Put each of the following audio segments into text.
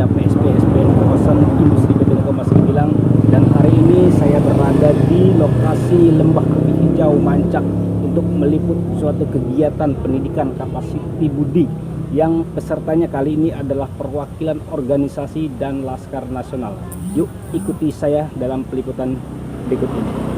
saya PSP SPN kawasan industri PT Niko Sembilang, dan hari ini saya berada di lokasi Lembah Bukit Hijau Mancak untuk meliput suatu kegiatan pendidikan kapasiti budi yang pesertanya kali ini adalah perwakilan organisasi dan Laskar Nasional. Yuk ikuti saya dalam peliputan berikut ini.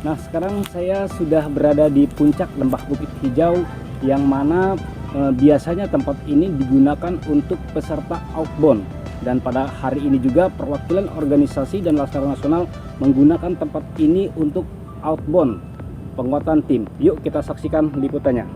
Nah, sekarang saya sudah berada di puncak Lembah Bukit Hijau yang mana biasanya tempat ini digunakan untuk peserta outbound, dan pada hari ini juga perwakilan organisasi dan Laskar Nasional menggunakan tempat ini untuk outbound penguatan tim. Yuk kita saksikan liputannya.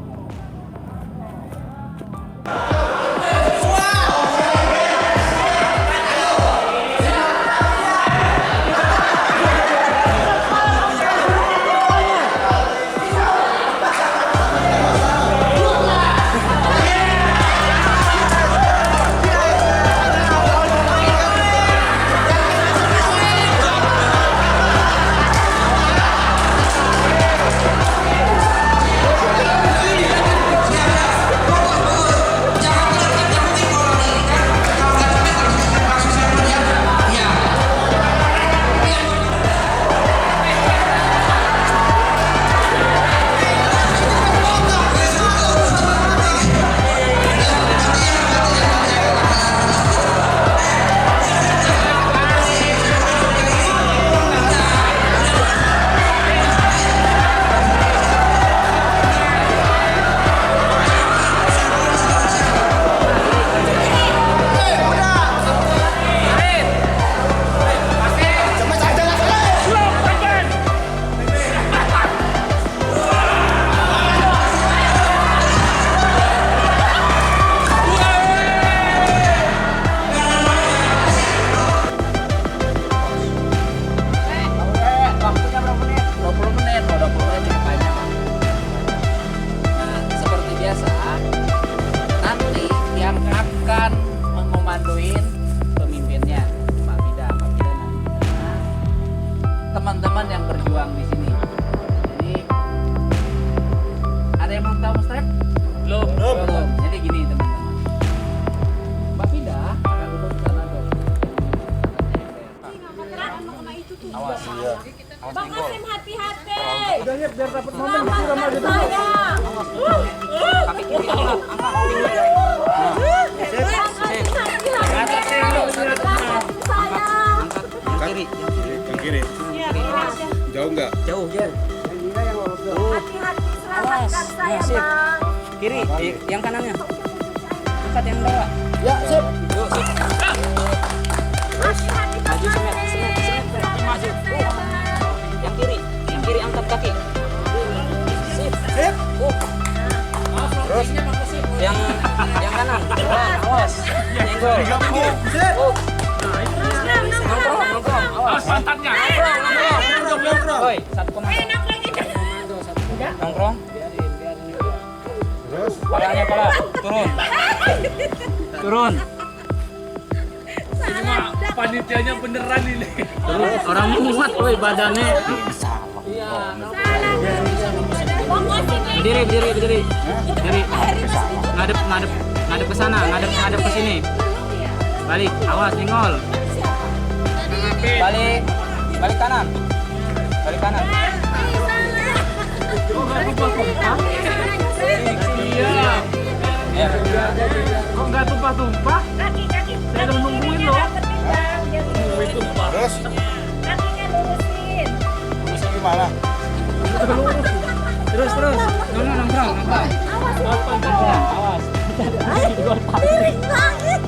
Teman-teman yang berjuang di sini. Jadi ada yang mau tahu Mas? Belum. Jadi gini teman-teman. Mbak Fida akan duduk di sana dong. Awas ya. Bang Kasim hati-hati. Udah ya, biar dapat momen Selamatkan saya. Kaki kiri angkat. Yang kiri. Jauh nggak? Jauh. Hati-hati, selamatkan saya, Bang. Kiri, yang kanannya. Angkat yang bawah. Ya, sip. Yuk, sip. Hati-hati, Bang Maju, Kasim. semet. Maju. Yang kiri angkat kaki. Sip. Terus yang kanan. Awas. Nyenggol. Nongkrong. Awas pantatnya. Nongkrong. Woi, 1,5. Nongkrong. Terus Palanya turun. Ini mah panitianya beneran ini. Terus orang muat woi badannya. Iya. Berdiri. Ngadep ke sana, ngadep ke sini. Balik, awas nyenggol. Balik kanan. Iya. Ya. Kok nggak tumpah-tumpah? Kaki. Saya udah nungguin loh. terus Kakinya lurusin. terus gimana? Terus. Nongkrong. Awas. Miring banget.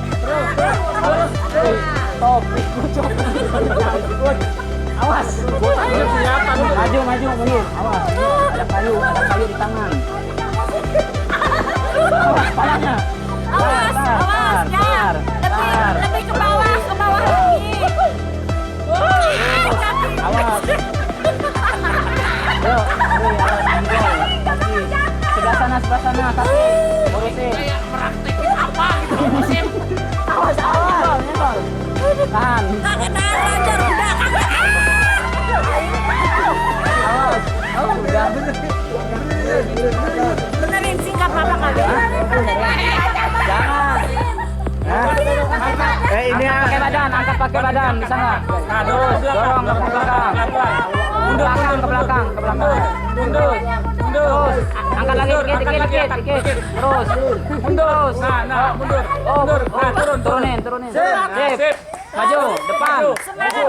Topik bocor. Awas. Maju. Awas. Ada kayu di tangan. Awas palanya. Awas, jangan. Lebih ke bawah lagi. Awas. Yuk, awas, kaki. Sebelah sana, kaki. Urusin. Kayak praktekin apa gitu, musim. Awas, nyenggol. Tahan. Ajar udah. Awas, udah. Benerin singkat apa kali? Jangan. Ini Angkat pakai badan di sana. Terus dorong ke belakang. Mundur ke belakang. Mundur. Terus angkat lagi dikit. Terus. Mundur. Mundur. Turunin. Sip. Maju, depan. Maju.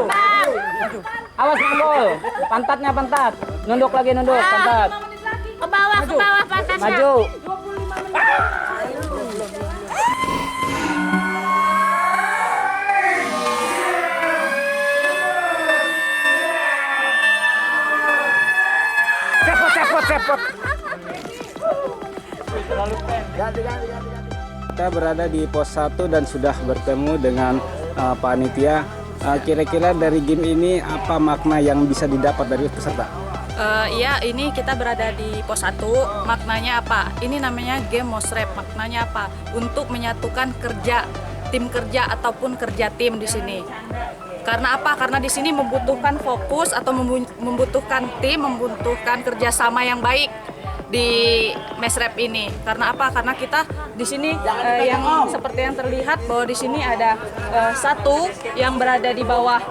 Awas nyenggol. Pantat. Nunduk, pantat. Ke bawah pantasnya. Maju. Cepet. Kita berada di pos 1 dan sudah bertemu dengan panitia. Kira-kira dari game ini apa makna yang bisa didapat dari peserta? Iya, ini kita berada di pos 1. Maknanya apa? Ini namanya game Mosrep. Maknanya apa? Untuk menyatukan tim kerja ataupun kerja tim di sini. Karena apa? Karena di sini membutuhkan fokus atau membutuhkan tim, membutuhkan kerjasama yang baik di Mesrep ini. Karena apa? Karena kita di sini yang seperti yang terlihat bahwa di sini ada satu yang berada di bawah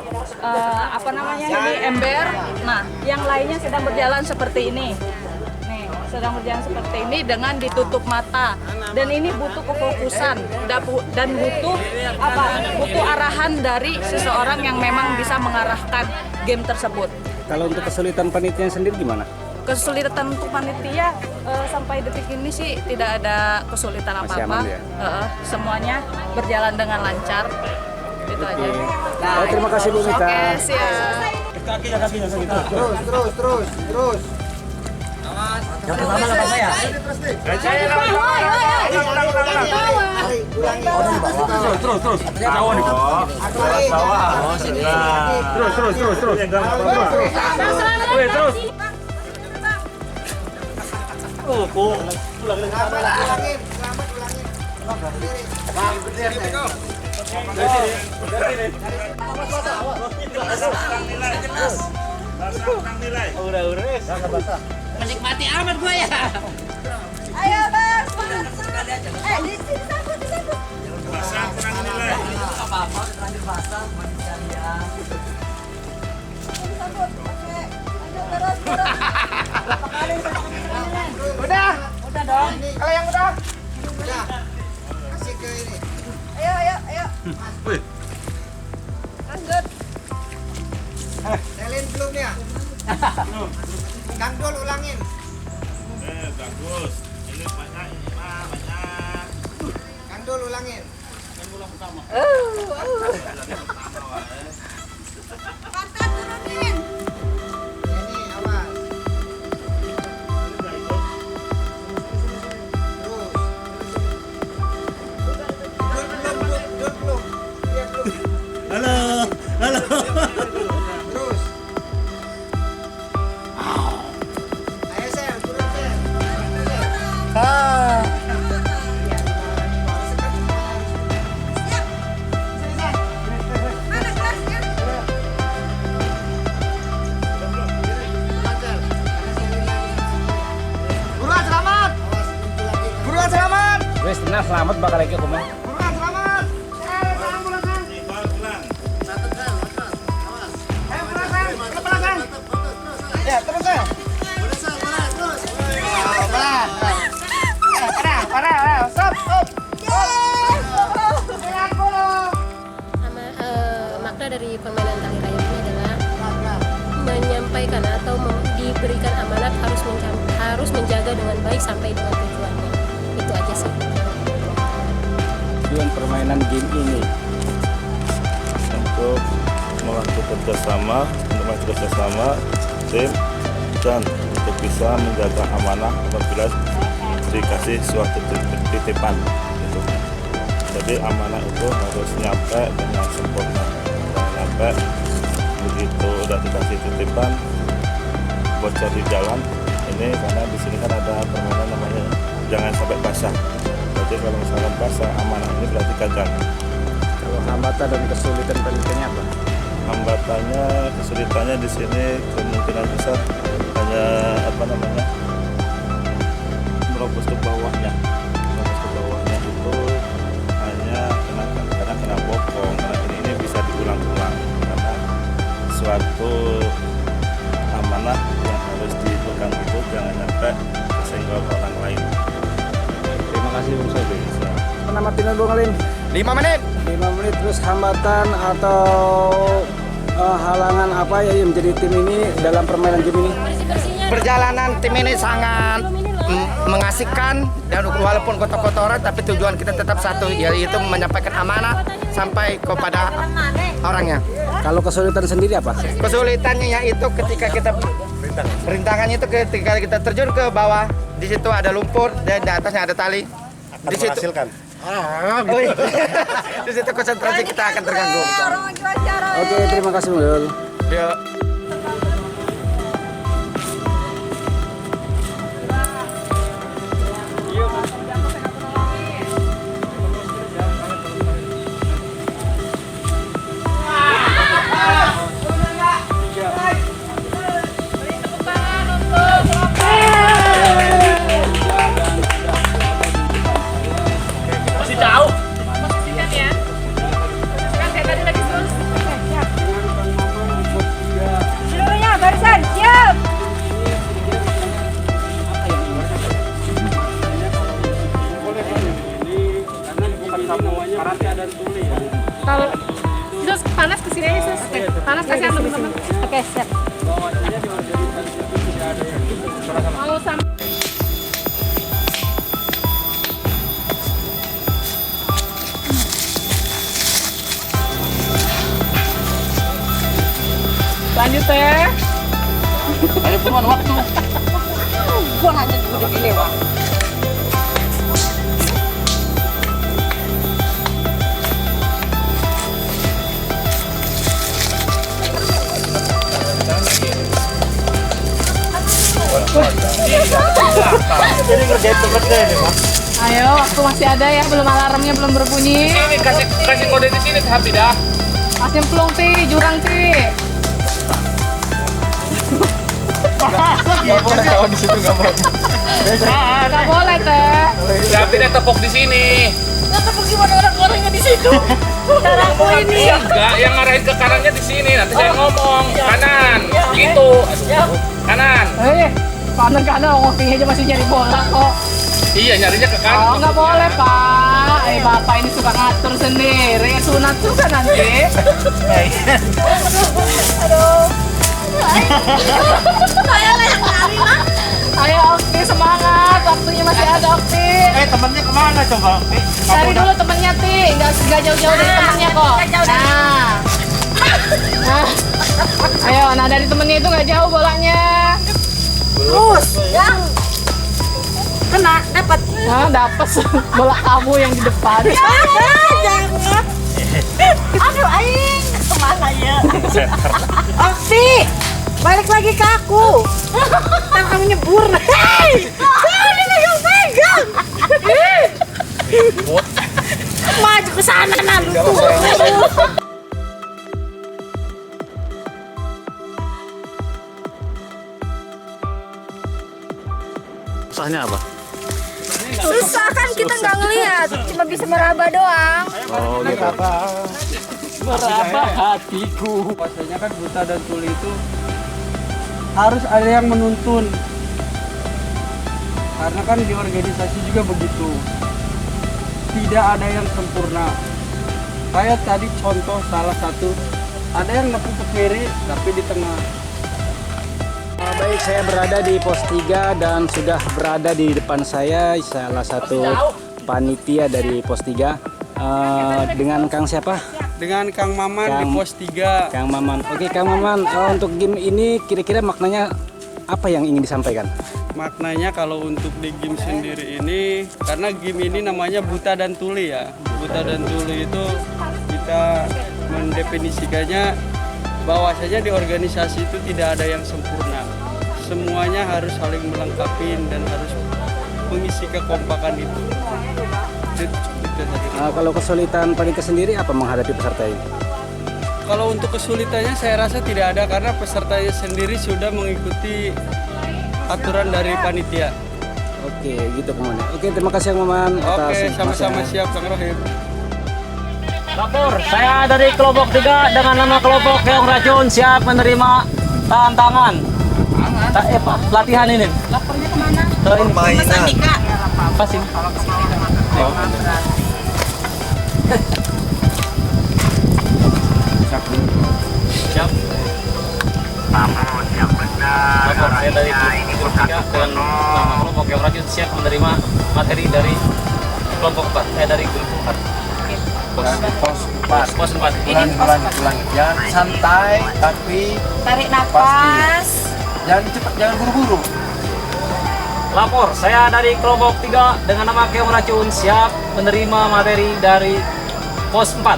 ini ember. Nah, yang lainnya sedang berjalan seperti ini. Nih, sedang berjalan seperti ini dengan ditutup mata. Dan ini butuh kefokusan dan butuh arahan dari seseorang yang memang bisa mengarahkan game tersebut. Kalau untuk kesulitan panitia sendiri gimana? Kesulitan untuk panitia sampai detik ini sih tidak ada kesulitan Masih apa-apa. aman ya? Semuanya berjalan dengan lancar. Itu aja. Terima kasih Bu Mita. Oke, siap. Terus. Menikmati amat gue ya. Ayo Bang, di sini sangkut. Apa-apa, terlanjur basah, manusia ya. Udah dong. Kalau yang udah. Kasih ke ini. Ayo. Lanjut. Selin belum ya? Gangdol ulangin. Bagus. Ini banyak. Gangdol ulangin. Pantat turunin. Ini awas. Terus. Belum. Iya belum. Halo. Terus. Ayo Sel, turun Sel. Mana kelasnya? Buruan selamat. Buruan selamat. Wes, tenang selamat bakal lagi aku mah. Buruan selamat. Pulang. Ayo pulang. Ya, terus Sel. Parah. Stop. Makna dari permainan tali raya ini adalah menyampaikan atau diberikan amanat harus menjaga dengan baik sampai dengan tujuannya. Itu aja sih. Tujuan permainan game ini Untuk melakukan kerjasama tim dan untuk bisa menjaga amanah apabila dikasih suatu titipan. Gitu. Jadi amanah itu harus nyampe dengan sempurna. Jangan nyampe begitu udah dikasih titipan bocor di jalan. Ini karena di sini kan ada permainan namanya jangan sampai basah. Jadi kalau misalkan basah amanah ini berarti gagal. Kalau hambatan dan kesulitan penelitiannya apa? Hambatannya, kesulitannya di sini kemungkinan besar hanya merobos ke bawahnya. Merobos ke bawahnya itu hanya kadang kena bokong. Karena ini bisa diulang-ulang karena suatu amanah yang harus dipegang itu jangan sampai kesenggol orang lain. Terima kasih Bung Sobi. Nama timnya Bung Alim? 5 menit. 5 menit. Terus hambatan atau halangan apa ya yang menjadi tim ini dalam permainan game ini? Perjalanan tim ini sangat mengasihkan dan walaupun kotor-kotoran tapi tujuan kita tetap satu, yaitu menyampaikan amanah sampai kepada orangnya. Kalau kesulitan sendiri apa? Kesulitannya yaitu ketika kita rintangannya itu ketika kita terjun ke bawah, di situ ada lumpur dan di atasnya ada tali. Di situ di situ konsentrasi kita akan terganggu. Oke, terima kasih Bung Dul. Yuk. Masih jauh. Seluruhnya barisan, siap. Kalau Sus panas kesini aja Sus. Panas kasih teman-teman. Oke, siap. Mau sama lanjut ya. Ayo buruan waktu. Gua nanya dulu begini, Bang. Ayo, waktu masih ada ya, belum alarmnya belum berbunyi. Ini kasih kode di sini Happy dah. Masih pelung ti, jurang ti. Gak boleh teh. Happy dah tepuk di sini. Gimana orang-orangnya di situ? Caraku ini. Enggak, yang ngarahin ke kanannya di sini. Nanti saya ngomong kanan. Gitu. Kanan. Kanan-kanan, ngopinya aja masih nyari bola kok. Iya, nyarinya ke kanan. Oh, nggak boleh, Pak. Bapak ini suka ngatur sendiri. Sunat juga nanti. Aduh. Saya lah yang lari, Mak. Ayo, Okti, semangat. Waktunya masih ada, Okti. Temennya kemana coba? Cari dulu temennya, Ti. Nggak jauh-jauh dari temennya kok. Nah. Ayo, nah dari temennya itu nggak jauh bolanya. Terus, yang kena dapat. Nah, dapat bola kamu yang di depan. Jangan. Aduh, aing kemana ya? Okti, balik lagi ke aku. Ntar kamu nyebur. Hei, ini megang-megang. Maju ke sana nah lu tuh. Susahnya apa? Susah kan kita nggak ngelihat, cuma bisa meraba doang. Oh gitu. Meraba hatiku. Bahasanya kan buta dan tuli itu harus ada yang menuntun. Karena kan di organisasi juga begitu. Tidak ada yang sempurna. Saya tadi contoh salah satu, ada yang nepuk ke kiri tapi di tengah. Baik, saya berada di pos 3 dan sudah berada di depan saya salah satu panitia dari pos 3 dengan Kang siapa? Dengan Kang Maman di pos 3. Kang Maman. Oke, Kang Maman, untuk game ini kira-kira maknanya apa yang ingin disampaikan? Maknanya kalau untuk di game sendiri ini, karena game ini namanya buta dan tuli ya. Buta dan tuli itu kita mendefinisikannya bahwasanya di organisasi itu tidak ada yang sempurna. Semuanya harus saling melengkapi dan harus mengisi kekompakan itu. Kalau kesulitan panitia sendiri apa menghadapi peserta ini? Kalau untuk kesulitannya saya rasa tidak ada karena pesertanya sendiri sudah mengikuti aturan dari panitia. Oke, gitu Kang Maman. Oke, terima kasih Kang Maman atas Oke, sama-sama informasinya. siap Kang Rohim. Lapor, saya dari kelompok 3 dengan nama kelompok Keong Racun siap menerima tantangan. Pelatihan ini. Lapornya kemana? Permainan. Pas ini. Siap. Lapor, saya dari kelompok 3 dengan nama kelompok Keong Racun siap menerima materi dari kelompok 4. Saya dari grup 4. Pos 4. Ulangi. Jangan santai, tapi Tarik nafas. jangan cepat, jangan buru-buru. Lapor, saya dari kelompok 3 dengan nama Keong Racun siap menerima materi dari pos 4.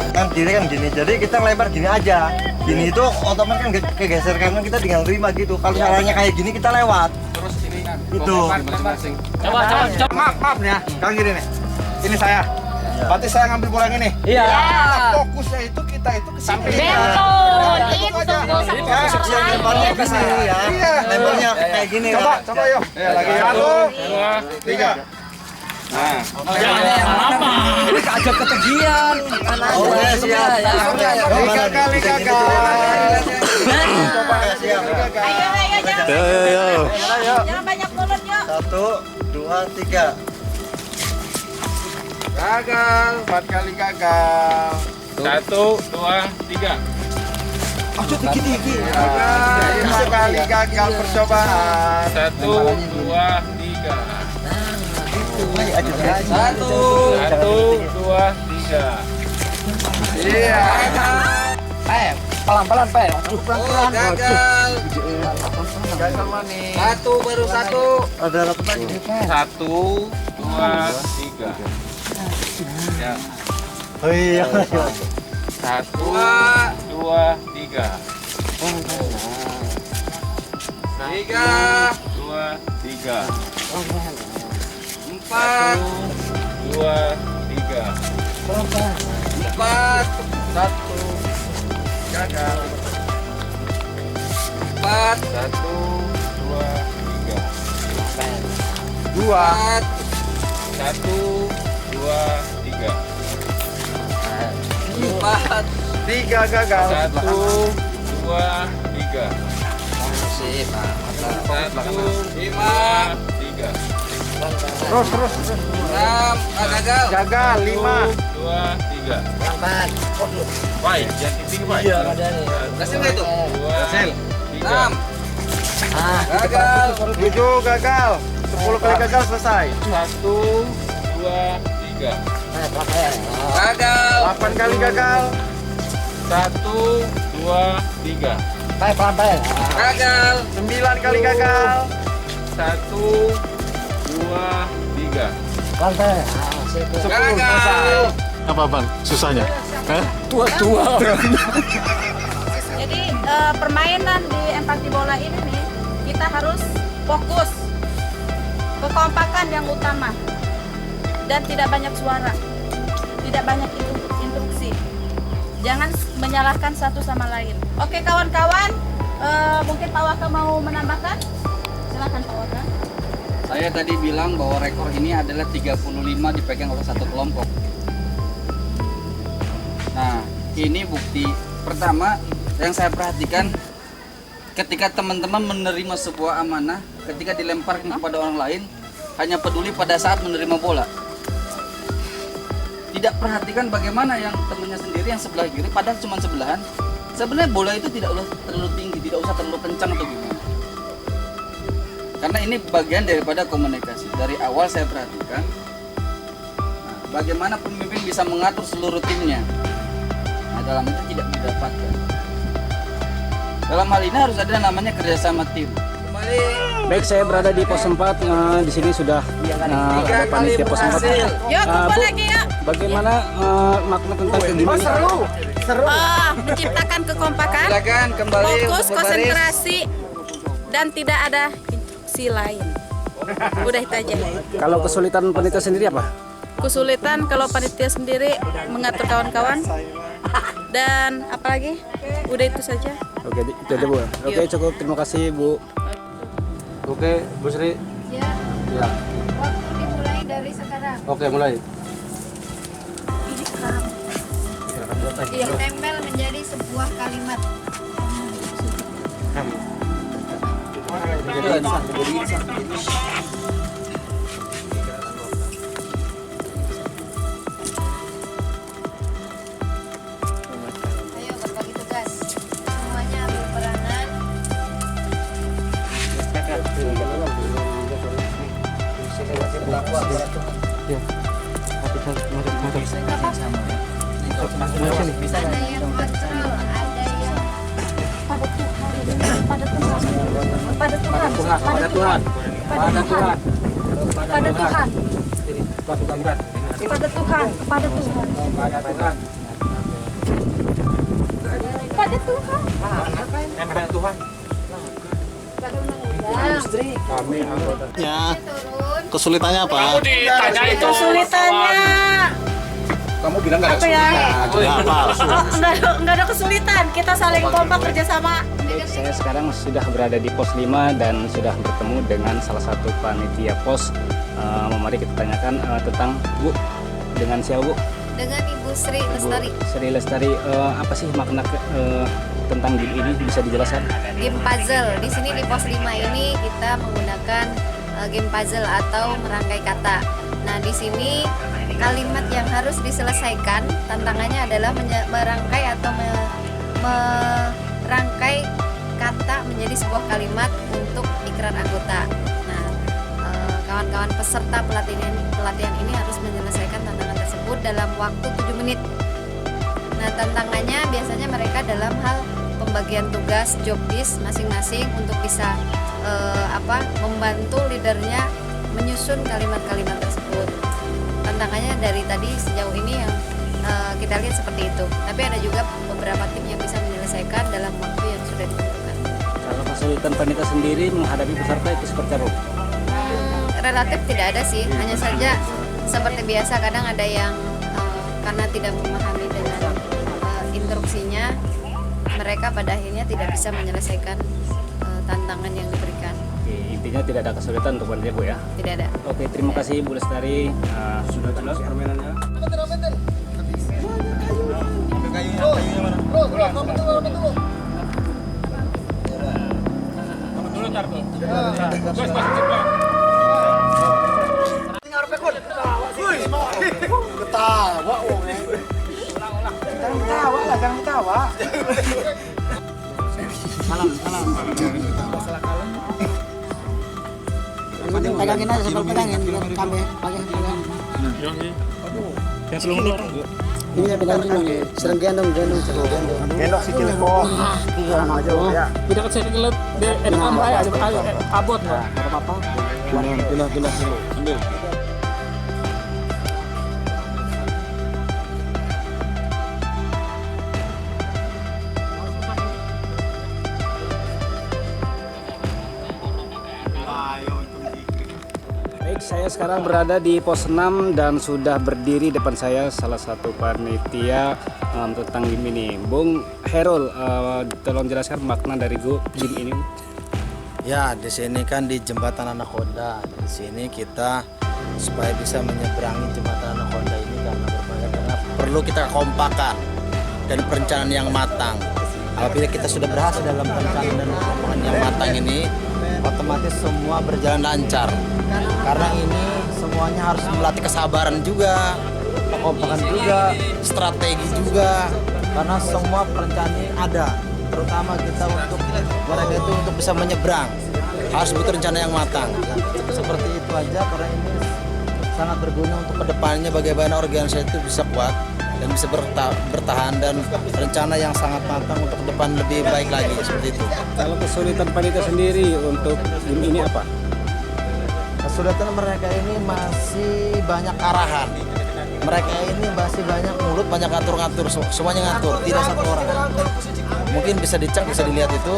Kan diri kan gini, jadi kita lebar gini aja. Gini itu otomatis kan kegeser kanan, kita tinggal terima gitu. Kalau caranya kayak gini kita lewat. Terus ini Itu. Coba. Maaf nih ya, Kang gini nih. Ini saya. Berarti saya ngambil bola yang ini. Iya. Fokusnya itu kita itu ke samping. Betul, itu Yang lebarnya ke sini ya. Iya. Lebarnya kayak gini. Coba yuk. Ya, lagi 1, 2, 3. Nah, Ini keajab ketegian. Oh, ya, siap. tiga kali gagal. Coba siap. Ayo. Jangan banyak mulut yuk. 1, 2, 3. Gagal, 4 kali gagal. 1, 2, 3. Gagal, 5 kali gagal percobaan. 1, 2, 3. 1, 2, 3. Iya. Pelan-pelan, Pak. Pelan-pelan. Gagal. Gagal manis. 1 baru 1. Ada apa lagi? 1, 2, 3. Ya. Oh iya. 1, 2, 3. 3, 2, 3. 4, 2, 3. 4, 1. Gagal. 4, 1, 2, 3. 2. 1, 2, 3. 4, 3 gagal. 1, 2, 3. 1, 5, 3. Terus. 6, gagal. Gagal 5. 2, 3. Baik, jangan tinggi, Pak. Berhasil nggak itu? 2, 3. 6. Gagal. 7 gagal. 10 kali gagal selesai. 1, 2, 3. Gagal. 8 kali gagal. 1, 2, 3. Gagal. 9 kali gagal. 1, 2, 3. 10 selesai. Apa bang? Susahnya? Jadi permainan di empati bola ini nih, kita harus fokus, kekompakan yang utama, dan tidak banyak suara, tidak banyak instruksi. Jangan menyalahkan satu sama lain. Oke kawan-kawan, mungkin Pak Waka mau menambahkan? Silakan Pak Waka. Saya tadi bilang bahwa rekor ini adalah 35 dipegang oleh satu kelompok. Nah, ini bukti pertama yang saya perhatikan ketika teman-teman menerima sebuah amanah, ketika dilemparkan kepada orang lain, hanya peduli pada saat menerima bola. Tidak perhatikan bagaimana yang temannya sendiri yang sebelah kiri, padahal cuma sebelahan. Sebenarnya bola itu tidak usah terlalu tinggi, tidak usah terlalu kencang atau gimana. Karena ini bagian daripada komunikasi. Dari awal saya perhatikan bagaimana pemimpin bisa mengatur seluruh timnya. Nah, dalam itu tidak didapatkan. Dalam hal ini harus ada namanya kerjasama tim. Kembali. Baik, saya berada di pos 4. Di sini sudah ada panitia pos 4. Yuk, kumpul Bu, lagi yuk. bagaimana makna tentang kegiatan ini? Menciptakan kekompakan, Silakan kembali fokus, untuk berbaris. konsentrasi, dan tidak ada instruksi lain. Udah itu aja. Kalau kesulitan panitia sendiri apa? Kesulitan kalau panitia sendiri mengatur kawan-kawan dan apalagi udah itu saja. Oke, itu aja Bu. Oke, cukup. Terima kasih Bu. Oke, Bu Sri. Ya, Ya. waktu dimulai dari sekarang. Oke, mulai. Ditempel menjadi sebuah kalimat. Ayo berbagi tugas. Semuanya ambil peranan. Ada yang kontrol, ada yang Pada Tuhan, pada Tuhan, pada Tuhan, pada Tuhan, pada Tuhan, pada Tuhan, pada Tuhan, pada Tuhan. Ya, kesulitannya apa? Kamu ditanya itu. Kesulitannya Kamu bilang nggak ada apa ya? Apa? Enggak ada kesulitan. Kita saling kompak kerjasama. Baik, saya sekarang sudah berada di pos 5 dan sudah bertemu dengan salah satu panitia pos. Mari kita tanyakan tentang Bu, dengan siapa Bu? dengan Ibu Sri Lestari. Bu Sri Lestari, apa sih makna tentang game ini, bisa dijelaskan? Game puzzle. Di sini di pos 5 ini kita menggunakan game puzzle atau merangkai kata. Nah, di sini kalimat yang harus diselesaikan, tantangannya adalah merangkai atau merangkai kata menjadi sebuah kalimat untuk ikrar anggota. Nah, kawan-kawan peserta pelatihan ini harus menyelesaikan tantangan tersebut dalam waktu 7 menit. Nah, tantangannya biasanya mereka dalam hal pembagian tugas, job list masing-masing untuk bisa membantu leadernya menyusun kalimat-kalimat tersebut. Tantangannya dari tadi sejauh ini yang kita lihat seperti itu. Tapi ada juga beberapa tim yang bisa menyelesaikan dalam waktu yang sudah ditentukan. Kalau kesulitan panitia sendiri menghadapi peserta itu seperti apa? Relatif tidak ada sih, hanya saja seperti biasa kadang ada yang karena tidak memahami dengan instruksinya, mereka pada akhirnya tidak bisa menyelesaikan tantangan yang diberikan. Oke, intinya tidak ada kesulitan untuk panitia Bu ya? Tidak ada. Oke, terima kasih Bu Lestari. Sudah jelas permainannya. Pegangin aja sambil pegangin, kami pegang. Ini ya pegang dulu nih, serang gendong. Gendong si Cileko. Sama aja ya. Tidak ke sini kelep, enak aja, abot nggak apa-apa. Pindah dulu, ambil. Baik, saya sekarang berada di pos 6 dan sudah berdiri depan saya salah satu panitia tentang game ini. Bung Herul, tolong jelaskan makna dari game ini. Ya, di sini kan di jembatan Anaconda. Di sini kita supaya bisa menyeberangi jembatan Anaconda ini karena perlu kita kompakan dan perencanaan yang matang. Apabila kita sudah berhasil dalam perencanaan dan kompakan yang matang ini, otomatis semua berjalan lancar. Karena ini semuanya harus melatih kesabaran juga, kekompakan juga, strategi juga. Karena semua perencanaan ini ada, terutama kita untuk mereka itu untuk bisa menyeberang harus butuh rencana yang matang. Seperti itu aja, karena ini sangat berguna untuk kedepannya bagaimana organisasi itu bisa kuat dan bisa bertahan dan rencana yang sangat matang untuk ke depan lebih baik lagi seperti itu. Kalau kesulitan panitia sendiri untuk game ini apa? Kesulitan mereka ini masih banyak arahan. Mereka ini masih banyak mulut, banyak ngatur-ngatur, semuanya ngatur, tidak satu orang. Mungkin bisa dicek, bisa dilihat itu,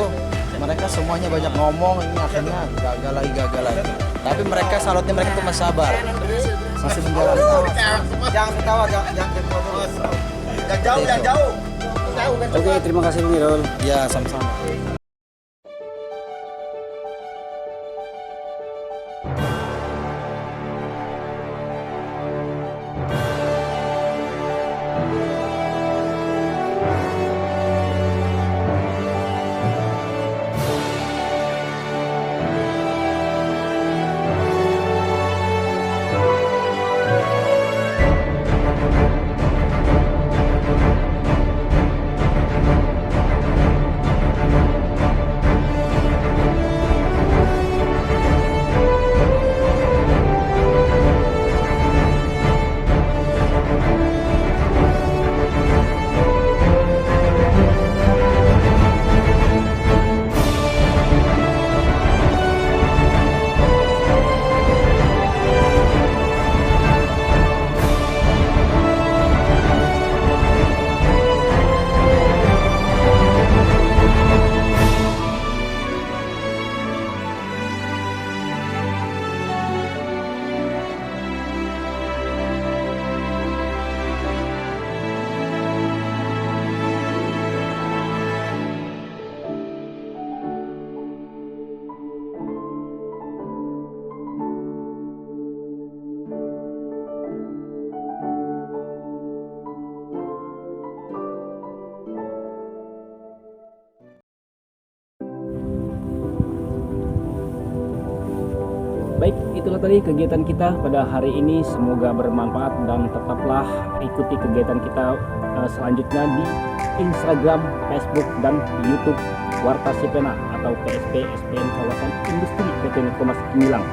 mereka semuanya banyak ngomong, ini akhirnya gagal lagi. Tapi mereka, salutnya mereka itu masih sabar, masih menjalankan. Jangan ketawa, jangan jauh. Oke, terima kasih Bung Irul. Ya, sama-sama. Baik, itulah tadi kegiatan kita pada hari ini. Semoga bermanfaat dan tetaplah ikuti kegiatan kita selanjutnya di Instagram, Facebook, dan YouTube Warta Sipena atau PSP SPN Kawasan Industri PT Nikomas Gemilang.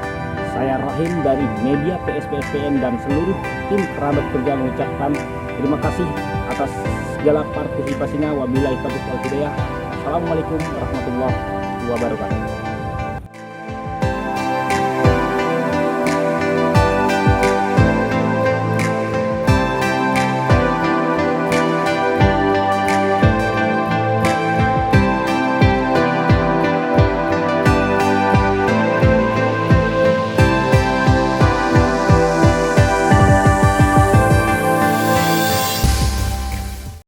Saya Rahim dari media PSP SPN dan seluruh tim kerabat kerja mengucapkan terima kasih atas segala partisipasinya. Wabillahi taufiq wal hidayah. Assalamualaikum warahmatullahi wabarakatuh.